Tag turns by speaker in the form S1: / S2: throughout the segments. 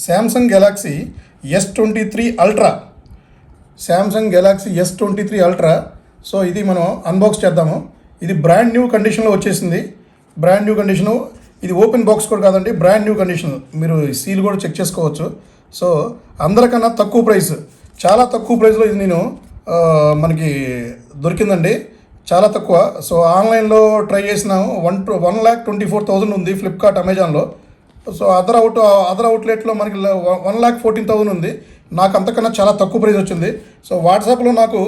S1: Samsung Galaxy S23 ultra. Samsung Galaxy S23 ultra. So ఇది మనం unbox చేద్దాము. ఇది బ్రాండ్ న్యూ కండిషన్లో వచ్చేసింది. Brand new condition. ఇది ఓపెన్ బాక్స్ కూడా కాదండి, బ్రాండ్ న్యూ కండిషన్. మీరు సీల్ కూడా చెక్ చేసుకోవచ్చు. సో అందరికన్నా తక్కువ ప్రైస్, చాలా తక్కువ ప్రైస్లో ఇది నేను మనకి దొరికిందండి, చాలా తక్కువ. సో ఆన్లైన్లో ట్రై చేసినాము. 1,24,000 ఉంది ఫ్లిప్కార్ట్, అమెజాన్లో. సో అదర్ అవుట్లెట్లో మనకి 1,14,000 ఉంది. నాకు అంతకన్నా చాలా తక్కువ ప్రైస్ వచ్చింది. సో వాట్సాప్లో నాకు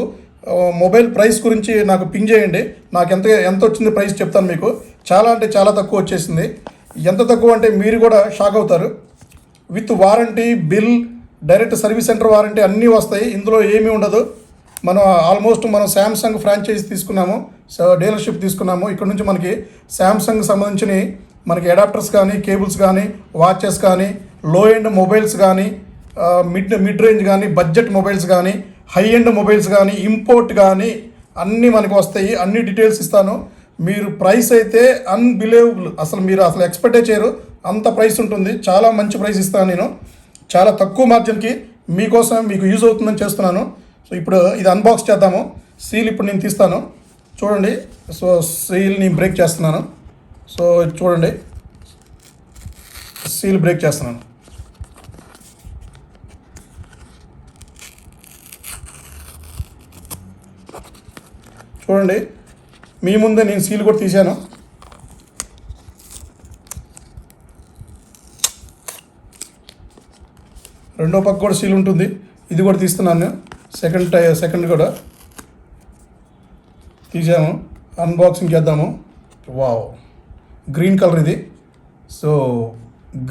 S1: మొబైల్ ప్రైస్ గురించి నాకు పింగ్ చేయండి. నాకు ఎంత వచ్చింది ప్రైస్ చెప్తాను మీకు. చాలా అంటే చాలా తక్కువ వచ్చేసింది. ఎంత తక్కువ అంటే మీరు కూడా షాక్ అవుతారు. With warranty, bill, direct service centre warranty అన్నీ వస్తాయి. ఇందులో ఏమీ ఉండదు. మనం శాంసంగ్ ఫ్రాంచైజ్ తీసుకున్నాము, డీలర్షిప్ తీసుకున్నాము. ఇక్కడ నుంచి మనకి శాంసంగ్ సంబంధించిన మనకి అడాప్టర్స్ కానీ, కేబుల్స్ కానీ, వాచెస్ కానీ, లో ఎండ్ మొబైల్స్ కానీ, మిడ్ రేంజ్ కానీ, బడ్జెట్ మొబైల్స్ కానీ, హై ఎండ్ మొబైల్స్ కానీ, ఇంపోర్ట్ కానీ అన్నీ మనకు వస్తాయి. అన్ని డీటెయిల్స్ ఇస్తాను. మీరు ప్రైస్ అయితే అన్బిలీవబుల్, మీరు ఎక్స్పెక్టే చేయరు, అంత ప్రైస్ ఉంటుంది. చాలా మంచి ప్రైస్ ఇస్తాను నేను, చాలా తక్కువ మార్జిన్కి. మీకోసం మీకు యూజ్ అవుతుందని చేస్తున్నాను. సో ఇప్పుడు ఇది అన్బాక్స్ చేద్దాము. సీల్ ఇప్పుడు నేను తీస్తాను, చూడండి. సో సీల్ని బ్రేక్ చేస్తున్నాను. సో చూడండి, సీల్ బ్రేక్ చేస్తున్నాను. చూడండి, మీ ముందే నేను సీల్ కూడా తీశాను. రెండో పక్క కూడా సీల్ ఉంటుంది, ఇది కూడా తీస్తున్నాను. సెకండ్ కూడా తీసాము. అన్బాక్సింగ్ చేద్దాము. వావ్, గ్రీన్ కలర్ ఇది. So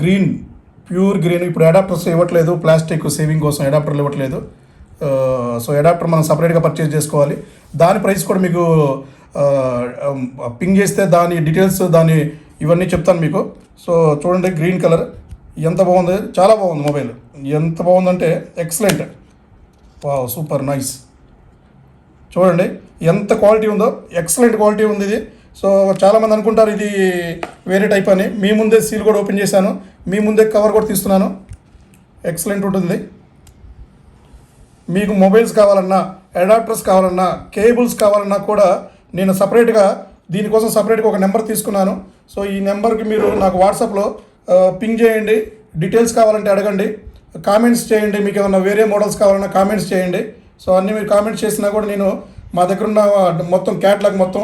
S1: green, pure green. ఇప్పుడు అడాప్టర్స్ ఇవ్వట్లేదు, ప్లాస్టిక్ సేవింగ్ కోసం అడాప్టర్లు ఇవ్వట్లేదు. సో అడాప్టర్ మనం సపరేట్గా పర్చేజ్ చేసుకోవాలి. దాని ప్రైస్ కూడా మీకు పింగ్ చేస్తే దాని డీటెయిల్స్, ఇవన్నీ చెప్తాను మీకు. సో చూడండి, గ్రీన్ కలర్ ఎంత బాగుంది, చాలా బాగుంది మొబైల్. ఎంత బాగుందంటే ఎక్సలెంట్. Wow, super nice. చూడండి ఎంత క్వాలిటీ ఉందో, ఎక్సలెంట్ క్వాలిటీ ఉంది ఇది. సో చాలామంది అనుకుంటారు ఇది వేరే టైప్ అని. మీ ముందే సీల్ కూడా ఓపెన్ చేశాను, మీ ముందే కవర్ కూడా తీస్తున్నాను. ఎక్సలెంట్ ఉంటుంది. మీకు మొబైల్స్ కావాలన్నా, అడాప్టర్స్ కావాలన్నా, కేబుల్స్ కావాలన్నా కూడా నేను దీనికోసం సపరేట్గా ఒక నెంబర్ తీసుకున్నాను. సో ఈ నెంబర్కి మీరు నాకు వాట్సాప్లో పింగ్ చేయండి. డీటెయిల్స్ కావాలంటే అడగండి, కామెంట్స్ చేయండి. మీకు ఏమన్నా వేరే మోడల్స్ కావాలన్నా కామెంట్స్ చేయండి. సో అన్నీ మీరు కామెంట్స్ చేసినా కూడా నేను మా దగ్గర ఉన్న మొత్తం క్యాటలాగ్ మొత్తం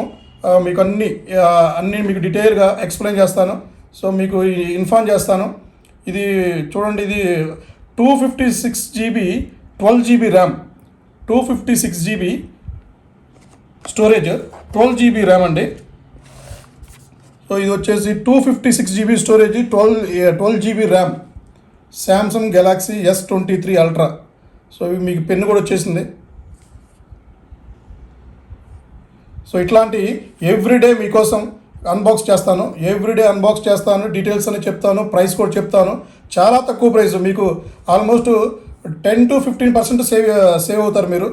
S1: మీకు అన్నీ మీకు డీటెయిల్గా ఎక్స్ప్లెయిన్ చేస్తాను. సో మీకు ఇన్ఫార్మ్ చేస్తాను. ఇది చూడండి, ఇది 256 GB 12 GB RAM, 256 GB storage, 12 GB RAM అండి. సో ఇది వచ్చేసి 256 GB storage, 12 GB RAM, Samsung Galaxy S23 ultra. So ఇవి మీకు పెన్ను కూడా వచ్చేసింది. సో ఇట్లాంటి ఎవ్రీడే మీకోసం అన్బాక్స్ చేస్తాను, డీటెయిల్స్ అని చెప్తాను, ప్రైస్ కూడా చెప్తాను. చాలా తక్కువ ప్రైస్, మీకు ఆల్మోస్ట్ 10 to 15% సేవ్ అవుతారు మీరు.